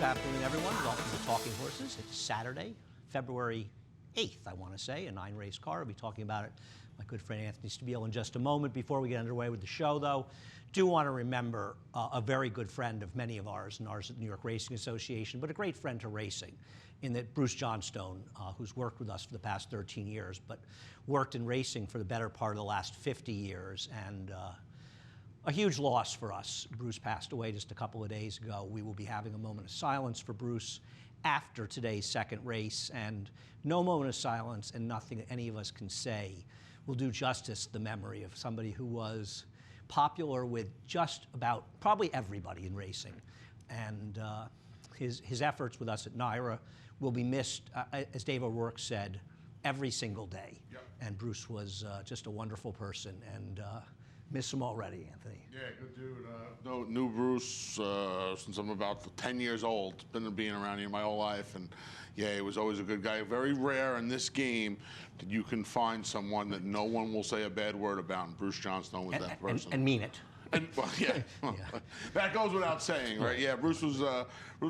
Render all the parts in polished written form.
afternoon, everyone. Welcome to Talking Horses. It's Saturday, February 8th, I want to say, a 9-race car. I'll be talking about it, my good friend Anthony Stabile, in just a moment. Before we get underway with the show, though, do want to remember a very good friend of many of ours, and ours at the New York Racing Association, but a great friend to racing, in that Bruce Johnstone, who's worked with us for the past 13 years, but worked in racing for the better part of the last 50 years, and a huge loss for us. Bruce passed away just a couple of days ago. We will be having a moment of silence for Bruce after today's second race, and no moment of silence and nothing that any of us can say will do justice to the memory of somebody who was popular with just about probably everybody in racing. And his efforts with us at NYRA will be missed, as Dave O'Rourke said, every single day. Yep. And Bruce was just a wonderful person, and miss him already, Anthony. Yeah, good dude. Knew Bruce since I'm about 10 years old. Been being around here my whole life, and yeah, he was always a good guy. Very rare in this game that you can find someone that no one will say a bad word about, and Bruce Johnstone was that person. And mean it. And, well, yeah, that goes without saying, right? Yeah, Bruce was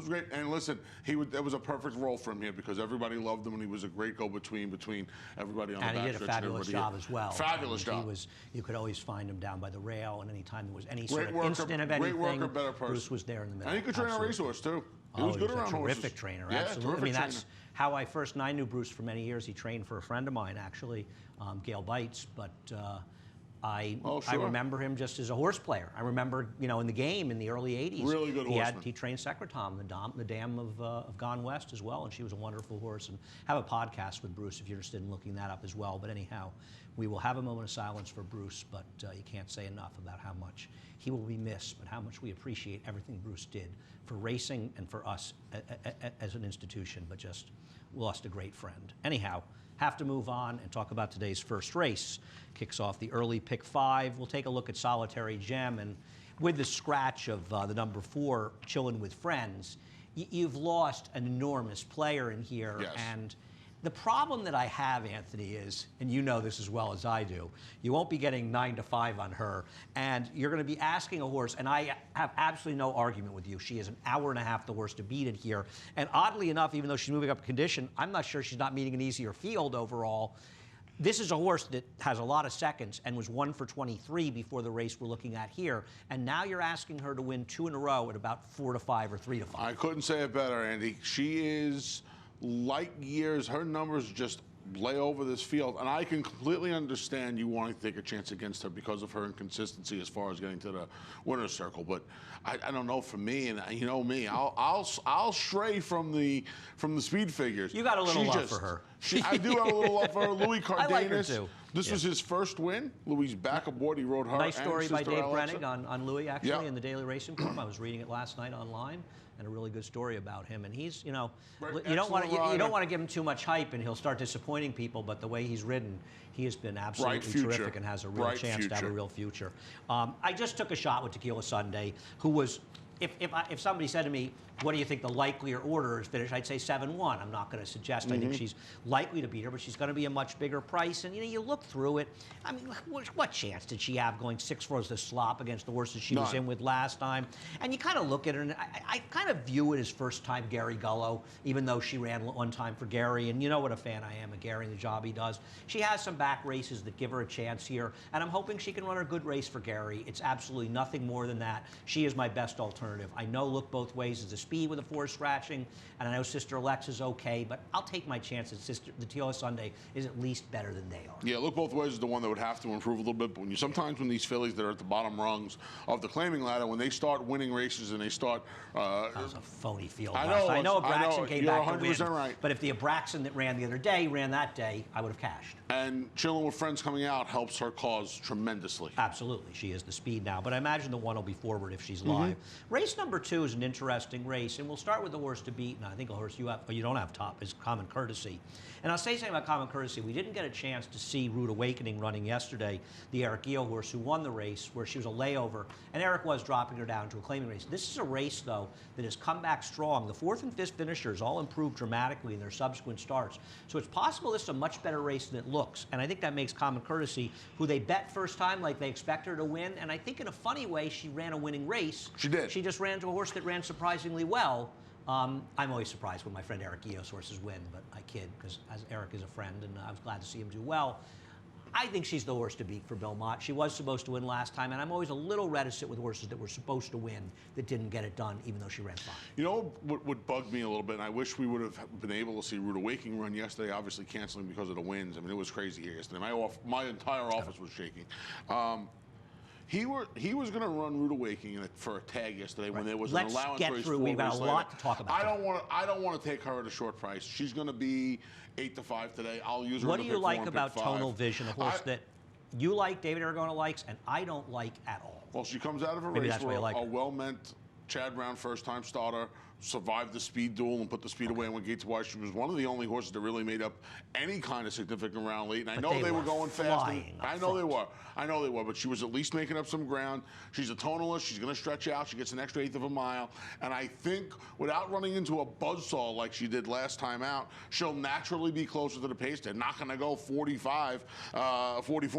great. And listen, that was a perfect role for him here because everybody loved him, and he was a great go-between between everybody on the backstretch. And he did a fabulous job as well. Fabulous job. You could always find him down by the rail, and anytime there was any sort of incident of anything, great worker, better person. Bruce was there in the middle. And he could train a racehorse too. He was good around horses. Terrific trainer, yeah, absolutely. I mean, that's how I knew Bruce for many years. He trained for a friend of mine, actually, Gail Bites, but I remember him just as a horse player. I remember, in the game in the early 80s. Really good horseman. He trained Secretom, the dam of Gone West as well, and she was a wonderful horse. And have a podcast with Bruce if you're interested in looking that up as well. But anyhow, we will have a moment of silence for Bruce, but you can't say enough about how much he will be missed, but how much we appreciate everything Bruce did for racing and for us as an institution, but just lost a great friend. Anyhow, have to move on and talk about today's first race. Kicks off the early pick 5. We'll take a look at Solitaire Gem, and with the scratch of the number 4, Chillin' with Friends, you've lost an enormous player in here. Yes. And the problem that I have, Anthony, is, and you know this as well as I do, you won't be getting 9 to 5 on her, and you're going to be asking a horse, and I have absolutely no argument with you. She is an hour and a half the horse to beat it here. And oddly enough, even though she's moving up condition, I'm not sure she's not meeting an easier field overall. This is a horse that has a lot of seconds and was 1 for 23 before the race we're looking at here. And now you're asking her to win 2 in a row at about 4 to 5 or 3 to 5. I couldn't say it better, Andy. She is light years. Her numbers just lay over this field, and I can completely understand you wanting to take a chance against her because of her inconsistency as far as getting to the winner's circle. But I don't know, for me, and you know me, I'll stray from the speed figures. You got a little love for her. I do have a little love for her. Louis Cardenas. I like her too. This was his first win. Louis back aboard. He rode her. Nice story by Dave Alexa. Brennig on Louis, actually, in the Daily Racing Form. I was reading it last night online, and a really good story about him. And he's, you don't want to give him too much hype, and he'll start disappointing people. But the way he's ridden, he has been absolutely terrific and has a real chance to have a real future. I just took a shot with Tequila Sunday, who was. If somebody said to me, what do you think the likelier order is finished, I'd say 7-1. I'm not going to suggest I think she's likely to beat her, but she's going to be a much bigger price. And, you look through it. I mean, what chance did she have going 6 furrows to slop against the horses she was in with last time? And you kind of look at her, and I kind of view it as first-time Gary Gullo, even though she ran one time for Gary. And you know what a fan I am of Gary and the job he does. She has some back races that give her a chance here, and I'm hoping she can run a good race for Gary. It's absolutely nothing more than that. She is my best alternative. I know look both ways is the speed with the 4 scratching, and I know Sister Alexa's okay, but I'll take my chances. The Tequila Sunday is at least better than they are. Yeah, look both ways is the one that would have to improve a little bit, but sometimes when these fillies that are at the bottom rungs of the claiming ladder, when they start winning races and they start... that was a phony field. I know Abraxan came back to win, 100% right. But if the Abraxan that ran the other day ran that day, I would have cashed. And Chillin' with Friends coming out helps her cause tremendously. Absolutely. She is the speed now, but I imagine the one will be forward if she's live. Race number 2 is an interesting race, and we'll start with the horse to beat, and I think a horse you don't have top is Common Courtesy. And I'll say something about Common Courtesy. We didn't get a chance to see Rude Awakening running yesterday, the Eric Gio horse who won the race, where she was a layover, and Eric was dropping her down to a claiming race. This is a race, though, that has come back strong. The 4th and 5th finishers all improved dramatically in their subsequent starts. So it's possible this is a much better race than it looks, and I think that makes Common Courtesy, who they bet first time like they expect her to win, and I think in a funny way she ran a winning race. She did. She just ran to a horse that ran surprisingly well. I'm always surprised when my friend Eric Eos horses win, but I kid because Eric is a friend, and I was glad to see him do well. I think she's the horse to beat for Belmont. She was supposed to win last time, and I'm always a little reticent with horses that were supposed to win that didn't get it done, even though she ran fine. You know what bugged me a little bit, and I wish we would have been able to see Ruta Waking run yesterday, obviously canceling because of the winds. I mean, it was crazy here yesterday. My entire office was shaking. He was going to run Ruta Waking for a tag yesterday when there was an allowance race. Let's get through. We've got a lot to talk about. I don't want to take her at a short price. She's going to be 8-5 today. I'll use her. What do you like about Tonal Vision, a horse that you like, David Aragona likes, and I don't like at all? Well, she comes out of a race where a well-meant Chad Brown first-time starter survived the speed duel and put the speed away and went gates wide. She was one of the only horses that really made up any kind of significant round late. And I know they were going fast. I know they were, but she was at least making up some ground. She's a tonalist. She's going to stretch out. She gets an extra eighth of a mile. And I think without running into a buzzsaw like she did last time out, she'll naturally be closer to the pace. They're not going to go 44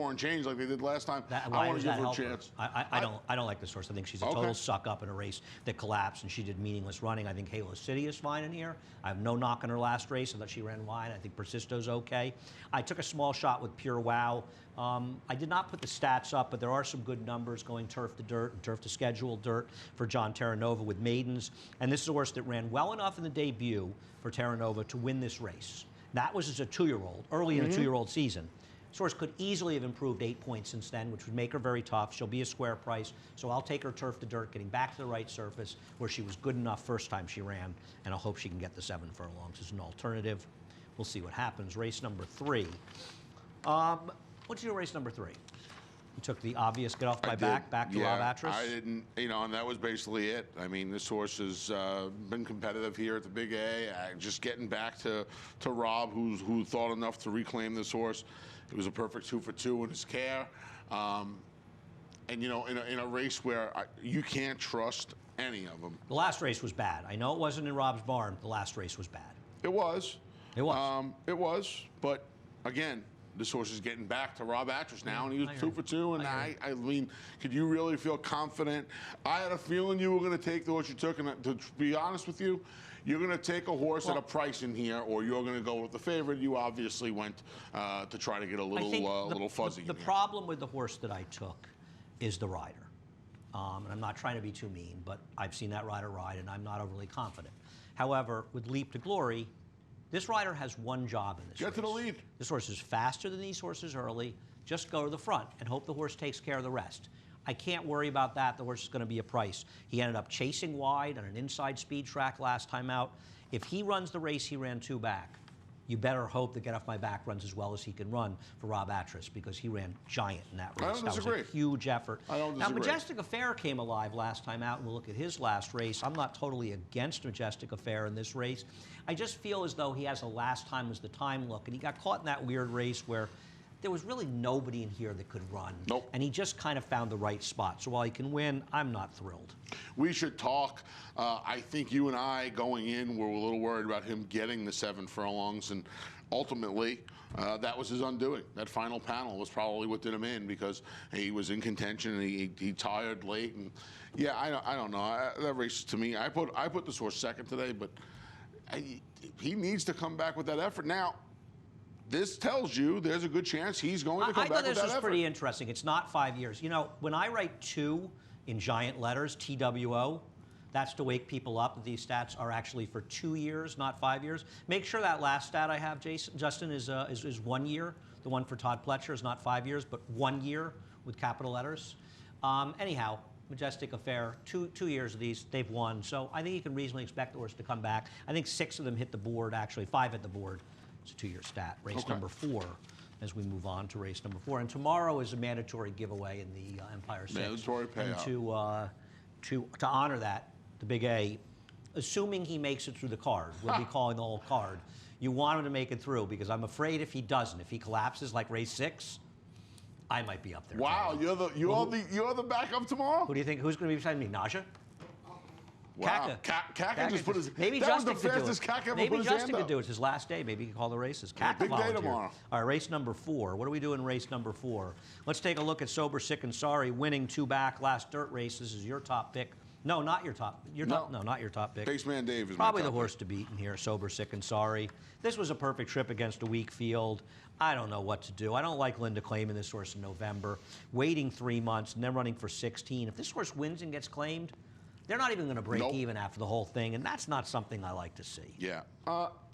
and change like they did last time. I want to give her a chance. I don't like this horse. I think she's a total suck-up in a race that collapsed, and she did meaningless running. I think Halo City is fine in here. I have no knock on her last race. I thought she ran wide. I think Persisto's okay. I took a small shot with Pure Wow. I did not put the stats up, but there are some good numbers going turf to dirt and turf to schedule dirt for John Terranova with maidens. And this is a horse that ran well enough in the debut for Terranova to win this race. That was as a 2-year-old, early in a 2-year-old season. This horse could easily have improved 8 points since then, which would make her very tough. She'll be a square price, so I'll take her turf to dirt, getting back to the right surface where she was good enough first time she ran, and I'll hope she can get the 7 furlongs as an alternative. We'll see what happens. Race number 3. What'd you do race number 3? You took the obvious get off my back to Rob Atras? I didn't, and that was basically it. I mean, this horse has been competitive here at the Big A. Just getting back to Rob, who thought enough to reclaim this horse. It was a perfect 2 for 2 in his care. And, in a race where you can't trust any of them. The last race was bad. I know it wasn't in Rob's barn. The last race was bad. It was. It was. It was. But, again, this horse is getting back to Rob Atras now, and he was 2 for 2. And I mean, could you really feel confident? I had a feeling you were going to take the horse you took, and to be honest with you, you're going to take a horse at a price in here, or you're going to go with the favorite. You obviously went to try to get a little fuzzy. The problem with the horse that I took is the rider. And I'm not trying to be too mean, but I've seen that rider ride, and I'm not overly confident. However, with Leap to Glory, this rider has one job in this race. Get to the lead. This horse is faster than these horses early. Just go to the front and hope the horse takes care of the rest. I can't worry about that. The horse is going to be a price. He ended up chasing wide on an inside speed track last time out. If he runs the race he ran 2 back, you better hope that Get Off My Back runs as well as he can run for Rob Atras, because he ran giant in that race. That was a huge effort. Now, Majestic Affair came alive last time out, and we'll look at his last race. I'm not totally against Majestic Affair in this race. I just feel as though he has a last time was the time look, and he got caught in that weird race where there was really nobody in here that could run. Nope. And he just kind of found the right spot. So while he can win, I'm not thrilled. We should talk. I think you and I, going in, were a little worried about him getting the 7 furlongs, and ultimately, that was his undoing. That final panel was probably what did him in, because he was in contention and he tired late. And yeah, I don't know. That race, to me, I put this horse second today, but he needs to come back with that effort. Now, this tells you there's a good chance he's going to come back with that effort. I thought this was pretty interesting. It's not 5 years. When I write 2 in giant letters, TWO, that's to wake people up that these stats are actually for 2 years, not 5 years. Make sure that last stat I have, Justin, is 1 year. The one for Todd Pletcher is not 5 years, but 1 year with capital letters. Anyhow, Majestic Affair, two years of these, they've won. So I think you can reasonably expect the horse to come back. I think 6 of them hit the board, actually 5 hit the board. It's a 2-year stat. Race number 4, as we move on to race number 4. And tomorrow is a mandatory giveaway in the Empire 6. Mandatory payout. And to honor that, the Big A, assuming he makes it through the card, we'll be calling the whole card. You want him to make it through, because I'm afraid if he doesn't, if he collapses like race 6, I might be up there. Wow, you're the backup tomorrow? Who do you think? Who's going to be beside me? Naja? Wow. Kaka just put his. Maybe that Justin was the fastest could do it. Kaka ever Maybe put his Justin hand could up. do it. It's his last day. Maybe he can call the races. Kaka big day tomorrow. All right, race number 4. What do we do in race number 4? Let's take a look at Sober, Sick, and Sorry, winning 2 back last dirt race. This is your top pick No, not your top. No, not your top pick. Baseman Dave is probably my top the horse pick. to beat in here. Sober, Sick, and Sorry. This was a perfect trip against a weak field. I don't know what to do. I don't like Linda claiming this horse in November, waiting 3 months, and then running for 16. If this horse wins and gets claimed, they're not even going to break even after the whole thing, and that's not something I like to see. Yeah,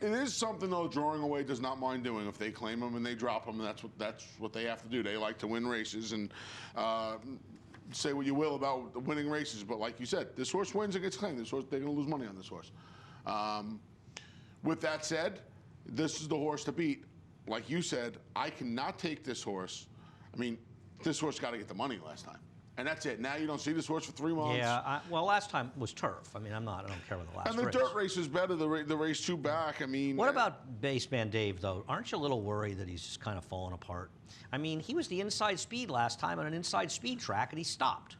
it is something though. Drawing Away does not mind doing. If they claim them and they drop them, that's what they have to do. They like to win races, and say what you will about winning races, but like you said, this horse wins and gets claimed. This horse, they're going to lose money on this horse. With that said, this is the horse to beat. Like you said, I cannot take this horse. I mean, this horse got to get the money last time. And that's it. Now you don't see this horse for 3 months. Yeah, well, last time was turf. I mean, I don't care what the last And the race. dirt race is better, the race 2 back. I mean... What about Baseman Dave, though? Aren't you a little worried that he's just kind of falling apart? I mean, he was the inside speed last time on an inside speed track, and he stopped.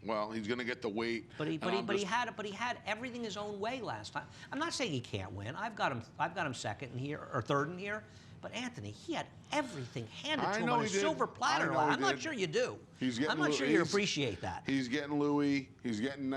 Well, he's going to get the weight. But he had everything his own way last time. I'm not saying he can't win. I've got him second in here or third in here. But Anthony, he had everything handed to him on a silver platter. I'm not sure you do. I'm not sure you appreciate that. He's getting Louis. He's getting.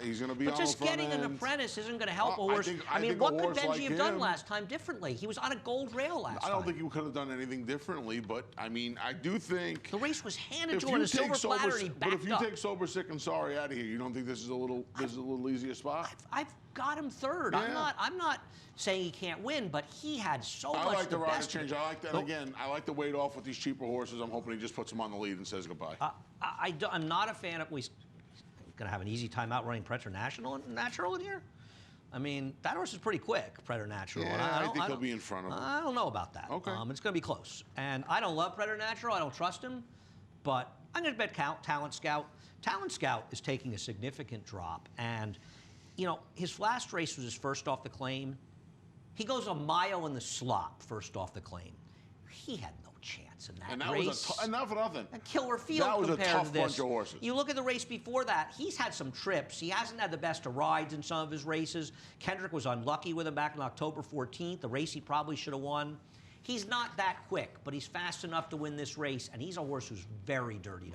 He's going to be on the front end. But just getting an apprentice isn't going to help a horse. I mean, what could Benji have done last time differently? He was on a gold rail last time. I don't think he could have done anything differently. But I mean, I do think the race was handed to him on a silver platter, and he backed up. But if you take Sober, Sick, and Sorry out of here, you don't think this is a little easier spot? I've got him third. Yeah. I'm not saying he can't win, but he had so much. I like the rider best change. I like that again. I like the weight off with these cheaper horses. I'm hoping he just puts them on the lead and says goodbye. I'm not a fan of. We're going to have an easy time out running Preternatural in here. I mean, that horse is pretty quick, Preternatural. Yeah, I think he'll be in front of him. I don't know about that. Okay. It's going to be close. And I don't love Preternatural. I don't trust him. But I'm going to bet Talent Scout. Talent Scout is taking a significant drop. And, you know, his last race was his first off the claim. He goes a mile in the slop first off the claim. He had no chance in that race. Was not for nothing. A killer field that was compared a tough to this. Bunch of horses. You look at the race before that, he's had some trips. He hasn't had the best of rides in some of his races. Kendrick was unlucky with him back on October 14th, the race he probably should have won. He's not that quick, but he's fast enough to win this race, and he's a horse who's very dirty.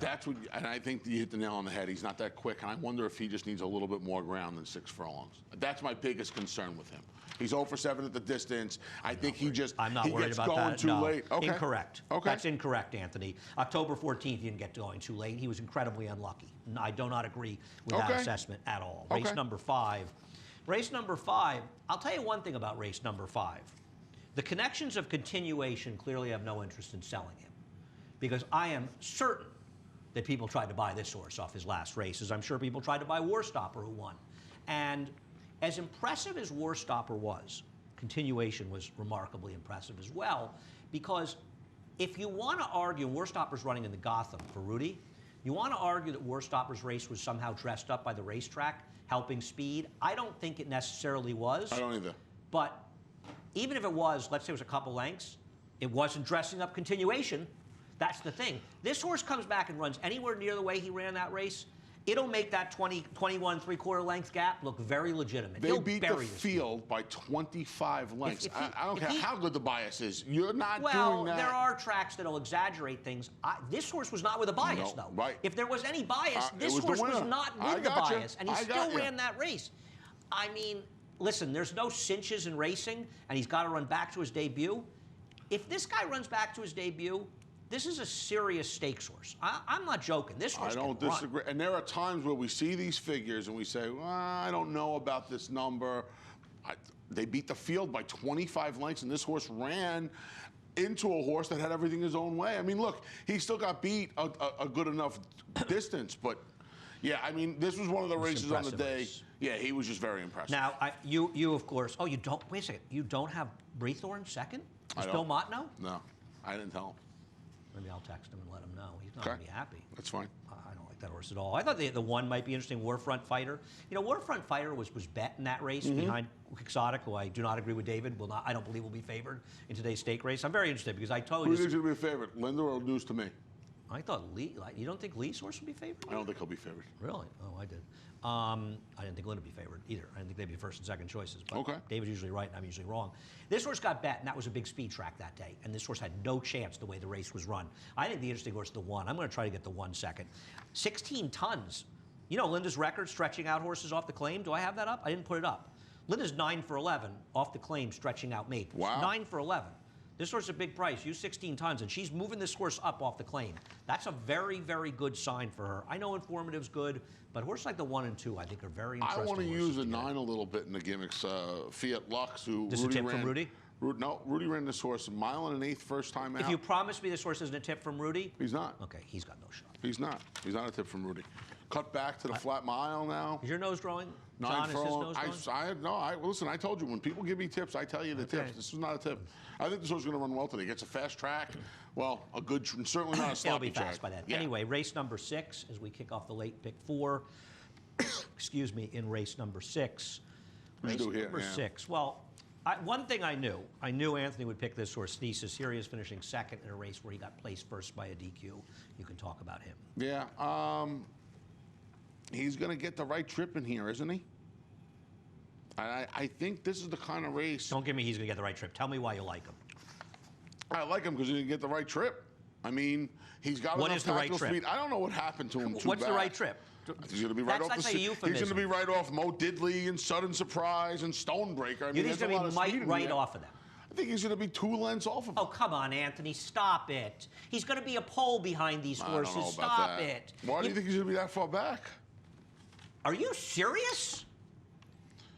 And I think you hit the nail on the head. He's not that quick, and I wonder if he just needs a little bit more ground than 6 furlongs. That's my biggest concern with him. He's 0 for 7 at the distance. I'm not worried about going that. too late. Okay. Incorrect. Okay. That's incorrect, Anthony. October 14th, he didn't get going too late. He was incredibly unlucky. I do not agree with that assessment at all. Race number 5. Race number 5, I'll tell you one thing about race number 5. The connections of Continuation clearly have no interest in selling him, because I am certain that people tried to buy this horse off his last races. I'm sure people tried to buy Warstopper, who won. And as impressive as Warstopper was, Continuation was remarkably impressive as well, because if you want to argue, Warstopper's running in the Gotham for Rudy, you want to argue that Warstopper's race was somehow dressed up by the racetrack, helping speed. I don't think it necessarily was. I don't either. But even if it was, let's say it was a couple lengths, it wasn't dressing up Continuation. That's the thing. This horse comes back and runs anywhere near the way he ran that race, it'll make that 21 3/4 length gap look very legitimate. They beat the field by 25 lengths. I don't care how good the bias is. You're not doing that. Well, there are tracks that'll exaggerate things. This horse was not with a bias, though. Right. If there was any bias, this horse was not with the bias, and he still ran that race. I mean, listen, there's no cinches in racing, and he's got to run back to his debut. If this guy runs back to his debut, this is a serious stakes horse. I'm not joking. This horse I don't disagree. And there are times where we see these figures and we say, well, I don't know about this number. They beat the field by 25 lengths, and this horse ran into a horse that had everything his own way. I mean, look, he still got beat a good enough distance, but yeah, I mean, this was one of the races on the day. Race. Yeah, he was just very impressive. Now, you of course, you don't, wait a second, you don't have Breathorn second? Does Bill Mott know? No, I didn't tell him. Maybe I'll text him and let him know. He's not going to be happy. That's fine. I don't like that horse at all. I thought the one might be interesting, Warfront Fighter. You know, Warfront Fighter was bet in that race behind Quixotic, who I do not agree with David. I don't believe will be favored in today's stake race. I'm very interested because I told you. Who do you think is going to be a favorite, Linda or news to me? I thought Lee. You don't think Lee's horse would be favored? I don't think he'll be favored. Really? Oh, I did. I didn't think Lynn would be favored either. I didn't think they'd be first and second choices. But okay. David's usually right and I'm usually wrong. This horse got bet, and that was a big speed track that day. And this horse had no chance the way the race was run. I think the interesting horse is the 1. I'm going to try to get the 1 second. 16 tons. You know Linda's record stretching out horses off the claim? Do I have that up? I didn't put it up. Linda's 9 for 11 off the claim stretching out Maples. Wow. 9 for 11. This horse is a big price, used 16 tons, and she's moving this horse up off the claim. That's a very, very good sign for her. I know Informative's good, but horses like the 1 and 2, I think, are very interesting. I want to use a get. 9 a little bit in the gimmicks. Fiat Lux, who This Rudy is a tip ran. from Rudy? No, Rudy ran this horse a mile and an eighth first time out. If you promise me this horse isn't a tip from Rudy? He's not. Okay, he's got no shot. He's not. He's not a tip from Rudy. Cut back to the flat mile now. Is your nose growing? 9 John, is his furlong. nose growing? Listen, I told you, when people give me tips, I tell you the Okay. tips. This is not a tip. I think this horse is going to run well today. Gets a fast track. Well, a good, certainly not a sloppy It'll be fast track. by then. Yeah. Anyway, race number 6, as we kick off the late pick 4. Excuse me, in race number 6. What'd you do here? Number Yeah. 6. Well, one thing I knew Anthony would pick this horse, Thesis. Here he is finishing second in a race where he got placed first by a DQ. You can talk about him. Yeah. He's going to get the right trip in here, isn't he? I think this is the kind of race. Don't give me he's going to get the right trip. Tell me why you like him. I like him because he didn't get the right trip. I mean, he's got What enough is the right tactical trip? speed. I don't know what happened to him. What's the right trip? He's going to be right off That's the. like a He's euphemism. going to be right off Mo Diddley and Sudden Surprise and Stonebreaker. I mean, You think he's there's a going lot to of be speed in right here. off of them? I think he's going to be 2 lengths off of him. Oh, come on, Anthony. Stop it. He's going to be a pole behind these I don't know horses. about Stop that. it. Why do you think he's going to be that far back? Are you serious?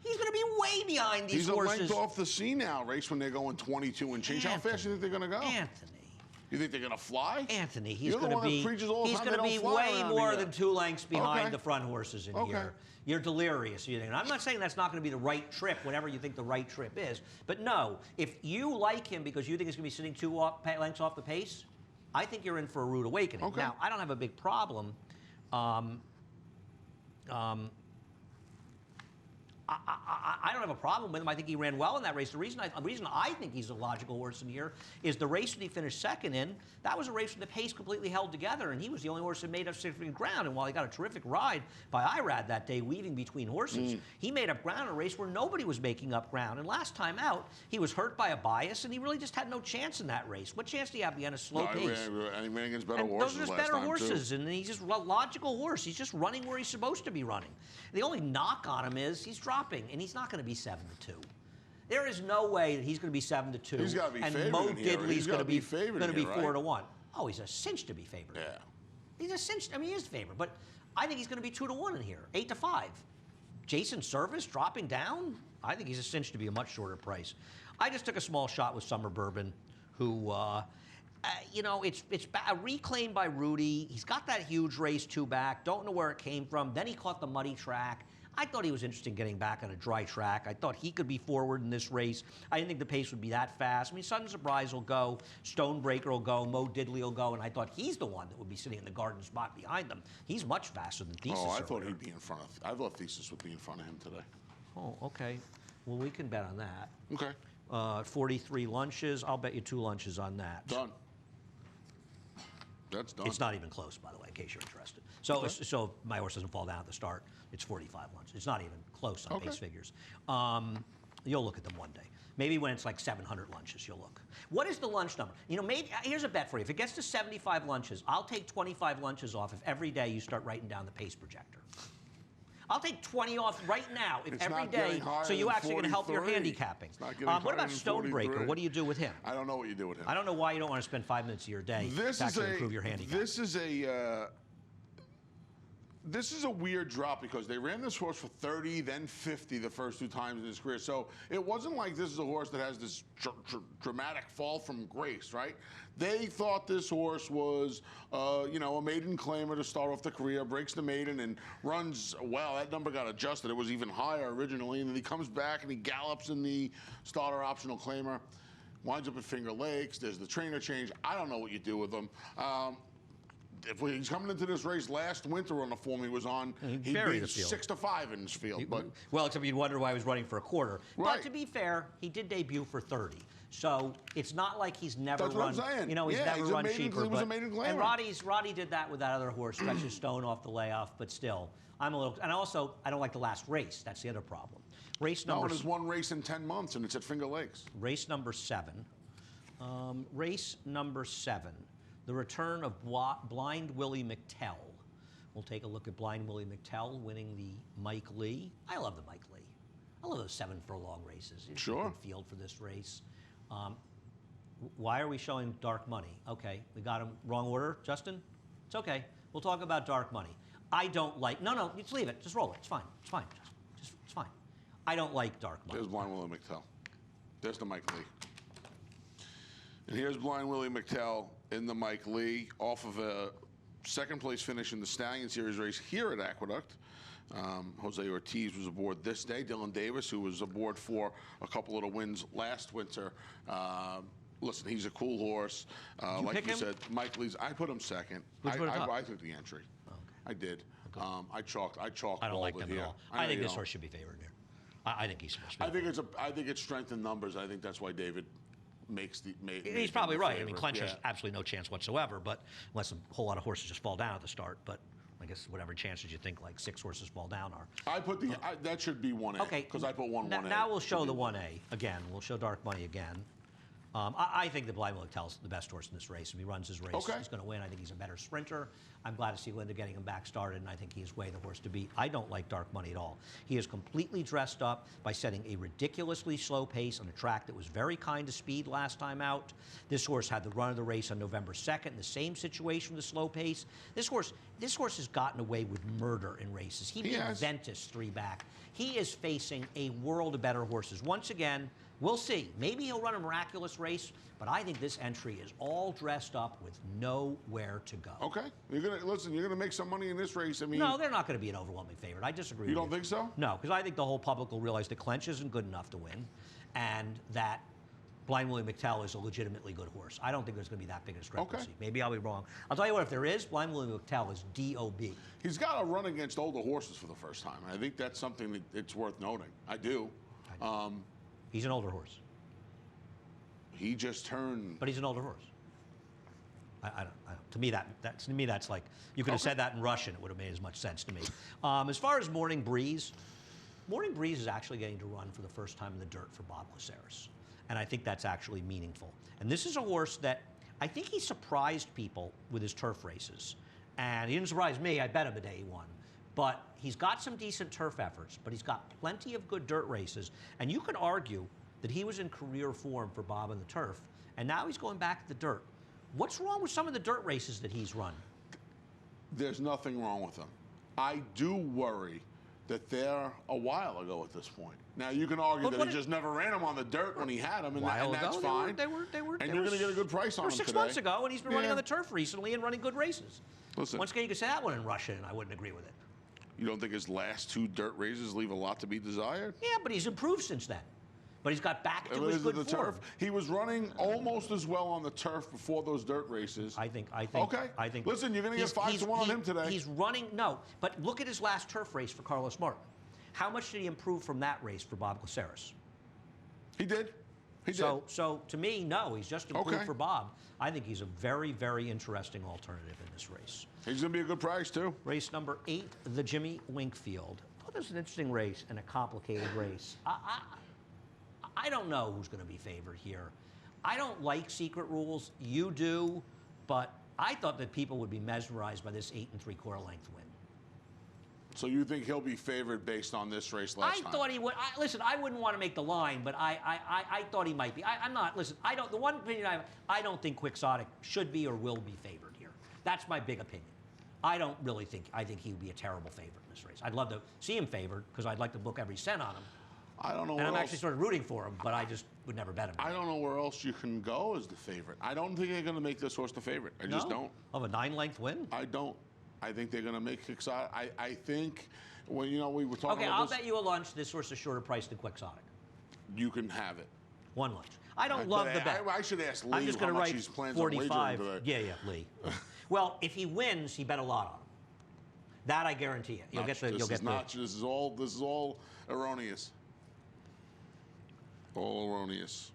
He's going to be way behind these He's horses. a length off the C now, race when they're going 22 and change. How fast do you think they're going to go? Anthony. You think they're going to fly? Anthony, he's You're the going to one that be preaches all the he's time going to they be don't fly way around more here. than 2 lengths behind Okay. the front horses in Okay. here. You're delirious. And I'm not saying that's not going to be the right trip, whatever you think the right trip is. But no, if you like him because you think he's going to be sitting 2 lengths off the pace, I think you're in for a rude awakening. Okay. Now, I don't have a big problem. I don't have a problem with him. I think he ran well in that race. The reason I think he's a logical horse in here is the race that he finished second in. That was a race where the pace completely held together, and he was the only horse that made up significant ground. And while he got a terrific ride by Irad that day, weaving between horses, he made up ground in a race where nobody was making up ground. And last time out, he was hurt by a bias, and he really just had no chance in that race. What chance do you have behind a slow pace? And he ran against better And horses those are just last better time, horses, too. and he's just a logical horse. He's just running where he's supposed to be running. The only knock on him is he's dropping, and he's not going to be 7-2. There is no way that he's going to be 7-2. He's gotta be and favored Mo in here. Diddley's He's going to gotta be favored in here, right? 4-1. Oh, he's a cinch to be favored. Yeah. He's a cinch. I mean, he is favored, but I think he's going to be 2-1 in here, 8-5. Jason Service dropping down. I think he's a cinch to be a much shorter price. I just took a small shot with Summer Bourbon, who. You know, it's a reclaim by Rudy. He's got that huge race 2 back. Don't know where it came from. Then he caught the muddy track. I thought he was interested in getting back on a dry track. I thought he could be forward in this race. I didn't think the pace would be that fast. I mean, Sudden Surprise will go, Stonebreaker will go, Mo Diddley will go, and I thought he's the one that would be sitting in the garden spot behind them. He's much faster than Thesis. Oh, I thought earlier. he'd be in front of. I thought Thesis would be in front of him today. Oh, okay. Well, we can bet on that. Okay. 43 lunches. I'll bet you 2 lunches on that. Done. That's done. It's not even close, by the way, in case you're interested. So, Okay. so my horse doesn't fall down at the start. It's 45 lunches. It's not even close on Okay. base figures. You'll look at them one day. Maybe when it's like 700 lunches, you'll look. What is the lunch number? You know, maybe here's a bet for you. If it gets to 75 lunches, I'll take 25 lunches off if every day you start writing down the pace projector. I'll take 20 off right now if It's every not day, getting higher so you than actually can help your 43. handicapping. It's not getting What higher about than Stonebreaker? 43. What do you do with him? I don't know what you do with him. I don't know why you don't want to spend 5 minutes of your day to actually improve your handicap. This is a weird drop because they ran this horse for 30, then 50 the first 2 times in his career. So it wasn't like this is a horse that has this dramatic fall from grace, right? They thought this horse was, you know, a maiden claimer to start off the career, breaks the maiden and runs well. That number got adjusted. It was even higher originally. And then he comes back and he gallops in the starter optional claimer, winds up at Finger Lakes. There's the trainer change. I don't know what you do with him. If he's coming into this race last winter on the form he was on, he'd buried be the field. 6-5 in this field. But Well, except you'd wonder why he was running for a quarter. Right. But to be fair, he did debut for 30. So it's not like he's never That's what run. I'm saying. You know, he's Yeah, never he's a run maiden- cheaper. he was a but- maiden and claimer. Roddy did that with that other horse, stretches Stone off the layoff. But still, I'm a little. And also, I don't like the last race. That's the other problem. Race no, number. there's one race in 10 months, and it's at Finger Lakes. Race number 7. Race number 7. The return of Blind Willie McTell, We'll take a look at blind Willie McTell winning the Mike Lee. I love the Mike Lee. I love those 7 furlong races. It's a good field for this race. Why are we showing Dark Money? Okay, we got him wrong order, Justin? It's okay. We'll talk about Dark Money. I don't like, no, just leave it. Just roll it. It's fine. It's fine. It's fine. I don't like Dark Money. There's blind Willie McTell. There's the Mike Lee. And here's blind Willie McTell in the Mike Lee off of a second place finish in the Stallion Series race here at Aqueduct. Jose Ortiz was aboard this day. Dylan Davis, who was aboard for a couple of the wins last winter. Listen, he's a cool horse. Like you said, Mike Lee's. I put him second. I took the entry. Oh, okay. I did. Okay. I chalked. I don't like them here. at all. I think this horse should be favored here. I think he's supposed to be. I think it's strength in numbers. I think that's why David makes the. He's probably right. Favorite. I mean, Clench has absolutely no chance whatsoever. But unless a whole lot of horses just fall down at the start, but. I guess whatever chances you think like 6 horses fall down are. I put that should be 1A. Okay. Because I put 1A. Now we'll show the 1A again. We'll show Dark Money again. I think the blind Willie McTell's the best horse in this race. If he runs his race, he's going to win. I think he's a better sprinter. I'm glad to see Linda getting him back started, and I think he's way the horse to beat. I don't like Dark Money at all. He is completely dressed up by setting a ridiculously slow pace on a track that was very kind to speed last time out. This horse had the run of the race on November 2nd, the same situation with the slow pace. This horse has gotten away with murder in races. He beat Ventus 3 back. He is facing a world of better horses. Once again, we'll see. Maybe he'll run a miraculous race, but I think this entry is all dressed up with nowhere to go. Okay. You're gonna make some money in this race. I mean, no, they're not going to be an overwhelming favorite. I disagree with you. You don't think so? No, because I think the whole public will realize that Clench isn't good enough to win, and that blind Willie McTell is a legitimately good horse. I don't think there's going to be that big a discrepancy. Okay. Maybe I'll be wrong. I'll tell you what, if there is, blind Willie McTell is D.O.B. He's got to run against older horses for the first time. I think that's something that it's worth noting. I do. He's an older horse. He just turned. But he's an older horse. I don't. To me, that's like you could have said that in Russian. It would have made as much sense to me. As far as Morning Breeze is actually getting to run for the first time in the dirt for Bob Caceres, and I think that's actually meaningful. And this is a horse that I think he surprised people with his turf races, and he didn't surprise me. I bet him the day he won. But he's got some decent turf efforts, but he's got plenty of good dirt races, and you could argue that he was in career form for Bob in the turf, and now he's going back to the dirt. What's wrong with some of the dirt races that he's run? There's nothing wrong with them. I do worry that they're a while ago at this point. Now, you can argue that he just never ran them on the dirt when he had them, and that's fine. They were. And you're going to get a good price on them today. 6 months ago, and he's been running on the turf recently and running good races. Listen. Once again, you could say that one in Russia, and I wouldn't agree with it. You don't think his last 2 dirt races leave a lot to be desired? Yeah, but he's improved since then. But he's got back to his good form. Turf. He was running almost as well on the turf before those dirt races. I think. Okay. Listen, you're going to get 5 to 1 on him today. He's running. No, but look at his last turf race for Carlos Martin. How much did he improve from that race for Bob Caceres? He did. So to me, no, he's just improved for Bob. I think he's a very, very interesting alternative in this race. He's going to be a good price, too. Race number 8, the Jimmy Winkfield. Oh, this is an interesting race and a complicated race. I don't know who's going to be favored here. I don't like secret rules. You do, but I thought that people would be mesmerized by this 8 3/4 length win. So you think he'll be favored based on this race last time? I thought he would. Listen, I wouldn't want to make the line, but I thought he might be. I'm not. Listen, I don't. The one opinion I don't think Quixotic should be or will be favored here. That's my big opinion. I don't really think. I think he would be a terrible favorite in this race. I'd love to see him favored because I'd like to book every cent on him. I don't know. And I'm actually sort of rooting for him, but I just would never bet him. I don't know where else you can go as the favorite. I don't think they're going to make this horse the favorite. I just don't. Of a 9-length win? I don't. I think they're going to make Quixotic. I think, well, you know, we were talking about I'll bet you a lunch this horse is shorter price than Quixotic. You can have it. 1 lunch. I don't love the bet. I should ask Lee I'm just how much write he's plans 45. on wagering today. Yeah, Lee. Well, if he wins, he bet a lot on him. That I guarantee you. You'll get the. This is all erroneous. All erroneous.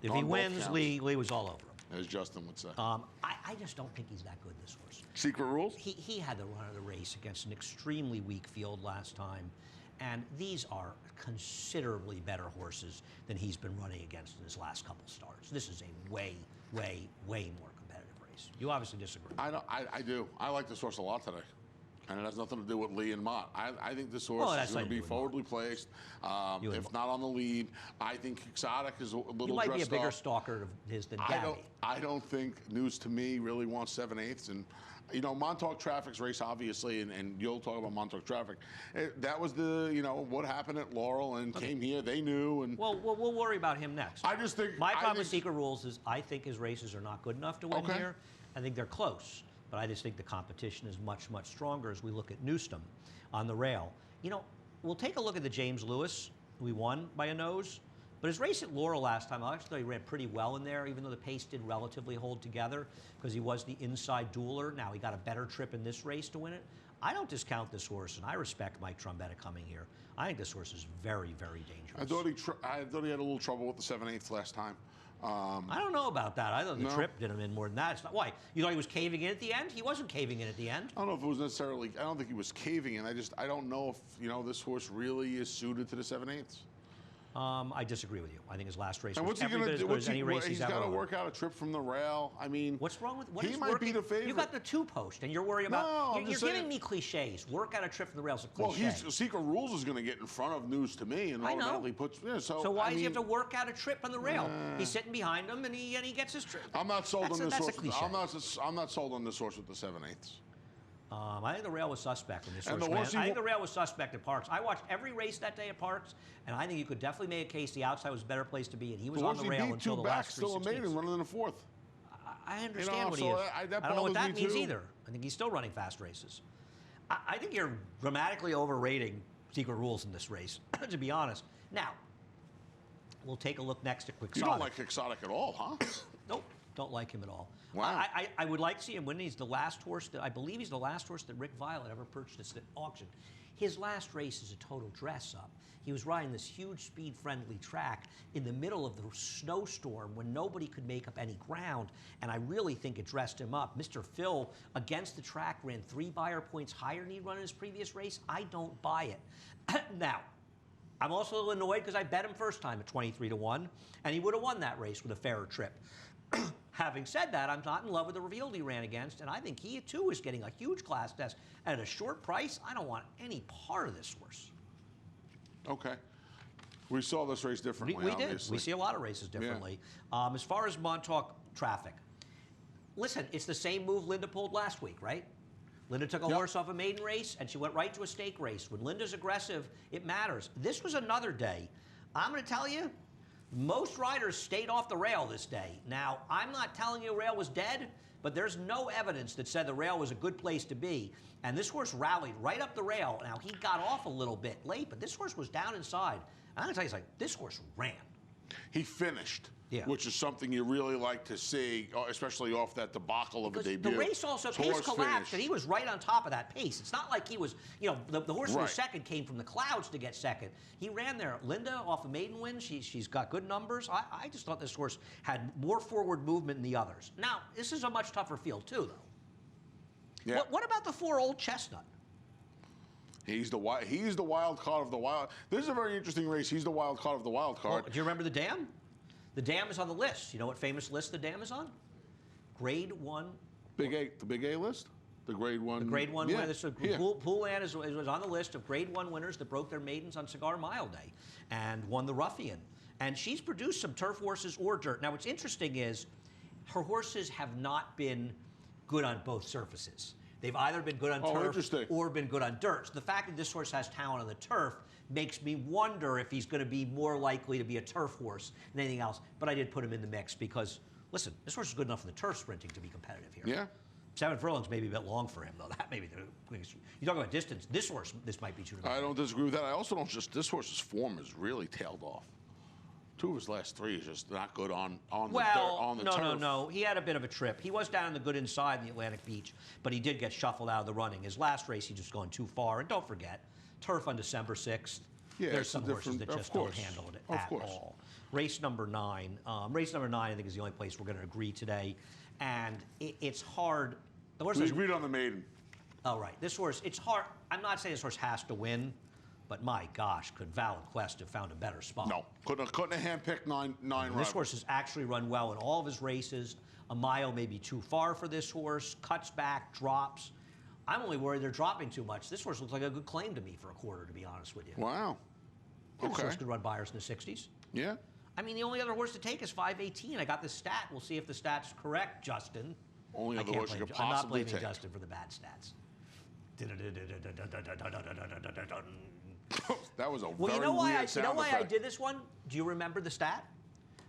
If he wins, Lee was all over him. As Justin would say. I just don't think he's that good, this horse. Secret rules? He had the run of the race against an extremely weak field last time. And these are considerably better horses than he's been running against in his last couple starts. This is a way, way, way more competitive race. race. You obviously disagree. I do. I like this horse a lot today. And it has nothing to do with Lee and Mott. I think this horse is going to be forwardly placed, if not on the lead. I think Exotic is a little dressed up. You might be a bigger stalker of his than Gabby. I don't think News to Me really wants 7/8. And, you know, Montauk Traffic's race, obviously, and you'll talk about Montauk Traffic. That was what happened at Laurel and came here. They knew. And well, we'll worry about him next. I just think... My problem with Secret Rules is I think his races are not good enough to win here. I think they're close. But I just think the competition is much, much stronger as we look at Newstom on the rail. You know, we'll take a look at the James Lewis, who he won by a nose. But his race at Laurel last time, I actually thought he ran pretty well in there, even though the pace did relatively hold together, because he was the inside dueler. Now he got a better trip in this race to win it. I don't discount this horse, and I respect Mike Trombetta coming here. I think this horse is very, very dangerous. I thought he had a little trouble with the 7/8 last time. I don't know about that. I thought the trip did him in more than that. It's not, why? You thought he was caving in at the end? He wasn't caving in at the end. I don't know if it was necessarily. I don't think he was caving in. I don't know if this horse really is suited to the 7/8. I disagree with you. I think his last race and was every bit as good as any race he's ever got to won. work out a trip from the rail. I mean, what's wrong with he might be the favorite. You got the two-post, and you're worried about. No, you're giving me cliches. Work out a trip from the rails. Well, Secret Rules is going to get in front of News to Me and automatically puts. Yeah, so why does he have to work out a trip on the rail? He's sitting behind him, and he gets his trip. I'm not sold on this horse. I'm not sold on this horse with the 7/8. I think the rail was suspect in this horse ran. I think the rail was suspect at Parks. I watched every race that day at Parks, and I think you could definitely make a case the outside was a better place to be, and he was on the rail until the last 3 still a maiden running in the 4th. I understand what he is. I don't know what that means either. I think he's still running fast races. I think you're dramatically overrating Secret Rules in this race, to be honest. Now, we'll take a look next at Quixotic. You don't like Exotic at all, huh? Nope. Don't like him at all. Wow. I would like to see him win. He's the last horse I believe he's the last horse that Rick Violet ever purchased at auction. His last race is a total dress-up. He was riding this huge speed-friendly track in the middle of the snowstorm when nobody could make up any ground, and I really think it dressed him up. Mr. Phil, against the track, ran 3 buyer points higher than he'd run in his previous race. I don't buy it. Now, I'm also a little annoyed because I bet him first time at 23-1, and he would have won that race with a fairer trip. Having said that, I'm not in love with the revealed he ran against, and I think he, too, is getting a huge class test. At a short price, I don't want any part of this horse. Okay. We saw this race differently, We did. We see a lot of races differently. Yeah. As far as Montauk Traffic, listen, it's the same move Linda pulled last week, right? Linda took a horse off a maiden race, and she went right to a stake race. When Linda's aggressive, it matters. This was another day. I'm going to tell you, most riders stayed off the rail this day. Now, I'm not telling you rail was dead, but there's no evidence that said the rail was a good place to be. And this horse rallied right up the rail. Now, he got off a little bit late, but this horse was down inside. I'm going to tell you, this horse ran. He finished, which is something you really like to see, especially off that debacle of a debut. The race also, pace collapsed, and he was right on top of that pace. It's not like he was, the horse who was second came from the clouds to get second. He ran there. Linda, off a maiden win, she's got good numbers. I just thought this horse had more forward movement than the others. Now, this is a much tougher field, too, though. Yeah. What about the 4 Old Chestnut? He's the wild card of the wild. This is a very interesting race. He's the wild card of the wild card. Do you remember the Dam? The Dam is on the list. You know what famous list the Dam is on? Grade 1. The Big A list? The Grade 1. The Grade 1 winner. Pool Ann was on the list of Grade 1 winners that broke their maidens on Cigar Mile Day and won the Ruffian. And she's produced some turf horses or dirt. Now, what's interesting is her horses have not been good on both surfaces. They've either been good on turf or been good on dirt. So the fact that this horse has talent on the turf makes me wonder if he's going to be more likely to be a turf horse than anything else. But I did put him in the mix because, listen, this horse is good enough in the turf sprinting to be competitive here. Yeah. 7 furlongs may be a bit long for him, though. That may be you talk about distance. This horse, this might be too. I don't disagree with that. I also don't this horse's form is really tailed off. 2 of his last 3 is just not good on the turf. No. He had a bit of a trip. He was down in the good inside in the Atlantic Beach, but he did get shuffled out of the running. His last race, he just gone too far. And don't forget, turf on December 6th. Yeah, there's some horses that just don't handle it at all. Race number 9. Race number 9, I think, is the only place we're going to agree today. And it's hard. The horse we agreed on the maiden. Oh, right. This horse, it's hard. I'm not saying this horse has to win, But my gosh, could Valid Quest have found a better spot? No, couldn't have handpicked nine This rivals. horse has actually run well in all of his races. A mile may be too far for this horse. Cuts back, drops. I'm only worried they're dropping too much. This horse looks like a good claim to me for a quarter, to be honest with you. Wow. This Okay. horse could run buyers in the 60s. Yeah. I mean, the only other horse to take is 518. I got the stat. We'll see if the stat's correct, Justin. Only I other can't horse you blame could I'm not possibly blaming take. Justin for the bad stats. That was a Well, very you know why weird sound I effect. did this one? Do you remember the stat?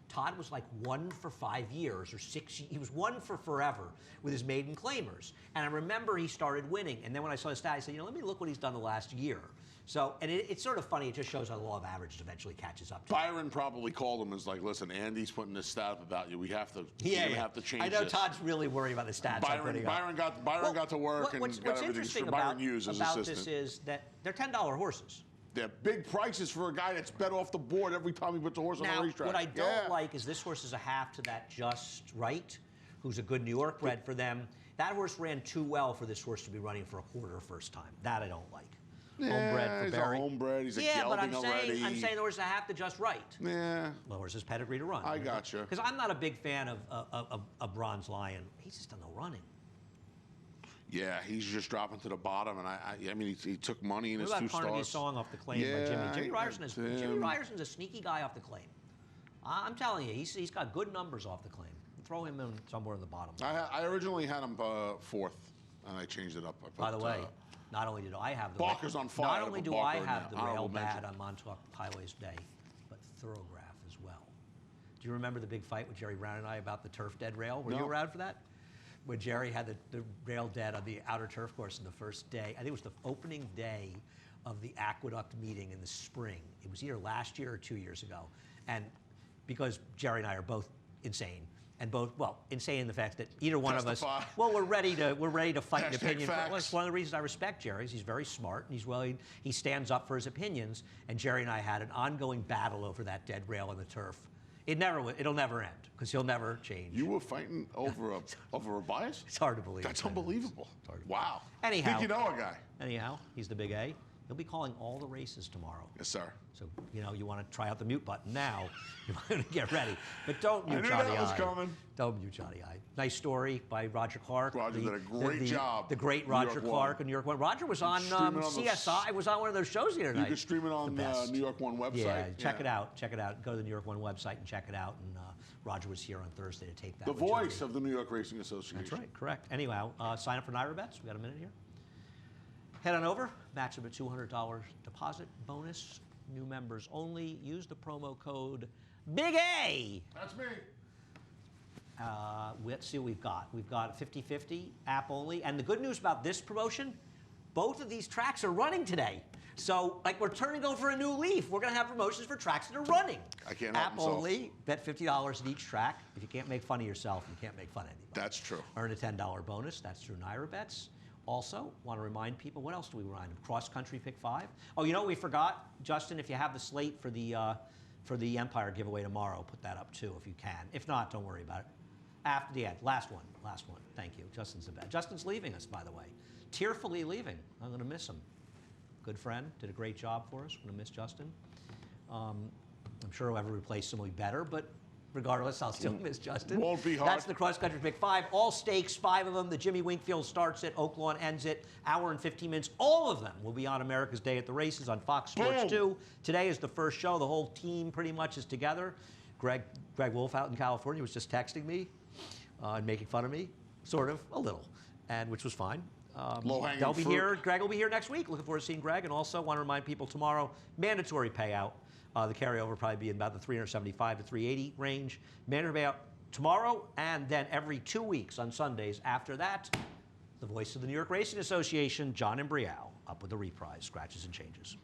Todd was like 1 for 5 years or 6. He was 1 for forever with his maiden claimers. And I remember he started winning. And then when I saw the stat, I said, let me look what he's done the last year. So, and it's sort of funny. It just shows how the law of averages eventually catches up to Byron probably called him and was like, listen, Andy's putting this stat up about you. We have to, Yeah, we yeah. have to change I know this. Todd's really worried about the stats. I'm putting up. Byron got to work and what's got everything interesting for Byron about Hughes as this assistant. is that they're $10 horses. They're big prices for a guy that's bet off the board every time he puts a horse on Now, the racetrack. what I don't like is this horse is a half to that Just Right, who's a good New York bred for them. That horse ran too well for this horse to be running for a quarter first time. That I don't like. Homebred for he's Barry. a homebred. He's a yeah, but gelding already. I'm saying the horse is a half to Just Right. Yeah. The horse is pedigree to run. I gotcha. Because I'm not a big fan of Bronze Lion. He's just done no running. Yeah, he's just dropping to the bottom, and I mean, he took money in What his about 2 Carnegie's starts. song off the claim by Yeah, Jimmy? Jimmy him. Ryerson's a sneaky guy off the claim. I'm telling you, he's got good numbers off the claim. Throw him in somewhere in the bottom. I originally had him 4th, and I changed it up. I put, By the way, not only do I have the Barker's on fire. not only Put do I Barker in have there. the rail Honorable bad mention. on Montauk Highways Day, but Thorograph as well. Do you remember the big fight with Jerry Brown and I about the turf dead rail? Were you No. around for that? When Jerry had the rail dead on the outer turf course in the first day. I think it was the opening day of the Aqueduct meeting in the spring. It was either last year or 2 years ago. And because Jerry and I are both insane, and both, well, insane in the fact that either one of us, Testify. well, we're ready to fight an Hashtag opinion. facts. Well, it's one of the reasons I respect Jerry. He's very smart, and he's willing, he stands up for his opinions. And Jerry and I had an ongoing battle over that dead rail on the turf. It'll never end, because he'll never change. You were fighting over a bias? It's hard to believe. That's unbelievable. hard to Wow. Anyhow. Think you know a guy. Anyhow, he's the big A. He'll be calling all the races tomorrow. Yes, sir. So, you want to try out the mute button now. You want to get ready. But don't mute I knew Johnny that was I. coming. Don't mute Johnny I. Nice story by Roger Clark. Roger did a great job. The great New Roger York Clark One. in New York One. Roger was on Stream it on the CSI. Was on one of those shows the other You night. can stream it on The the best. New York One website. Yeah, check it out. Check it out. Go to the New York One website and check it out. And Roger was here on Thursday to take that. The with Johnny. voice of the New York Racing Association. That's right, correct. Anyhow, sign up for Naira Bets. We got a minute here. Head on over, match them at $200 deposit bonus. New members only. Use the promo code Big A. That's me. Let's see what we've got. We've got 50-50 app only. And the good news about this promotion, both of these tracks are running today. So, we're turning over a new leaf. We're going to have promotions for tracks that are running. I can't help App myself. only. Bet $50 at each track. If you can't make fun of yourself, you can't make fun of anybody. That's true. Earn a $10 bonus. That's through Naira Bets. Also, want to remind people, what else do we remind them? Cross Country Pick 5. Oh, you know what we forgot? Justin, if you have the slate for the Empire giveaway tomorrow, put that up too if you can. If not, don't worry about it. After the end. Last one. Thank you. Justin's the best. Justin's leaving us, by the way. Tearfully leaving. I'm going to miss him. Good friend. Did a great job for us. I'm going to miss Justin. I'm sure whoever replaces him will be better, but regardless, I'll still miss Justin. Won't be hard. That's the Cross Country Pick 5. All stakes, 5 of them. The Jimmy Winkfield starts it. Oaklawn ends it. Hour and 15 minutes. All of them will be on America's Day at the Races on Fox Sports Boom. 2. Today is the first show. The whole team pretty much is together. Greg Wolf out in California was just texting me and making fun of me, sort of, a little, and which was fine. Low-hanging They'll be fruit. here. Greg will be here next week. Looking forward to seeing Greg. And also want to remind people tomorrow, mandatory payout. The carryover will probably be in about the 375 to 380 range. Mandatory payout tomorrow, and then every 2 weeks on Sundays. After that, the voice of the New York Racing Association, John Embriao, up with the reprise, scratches and changes.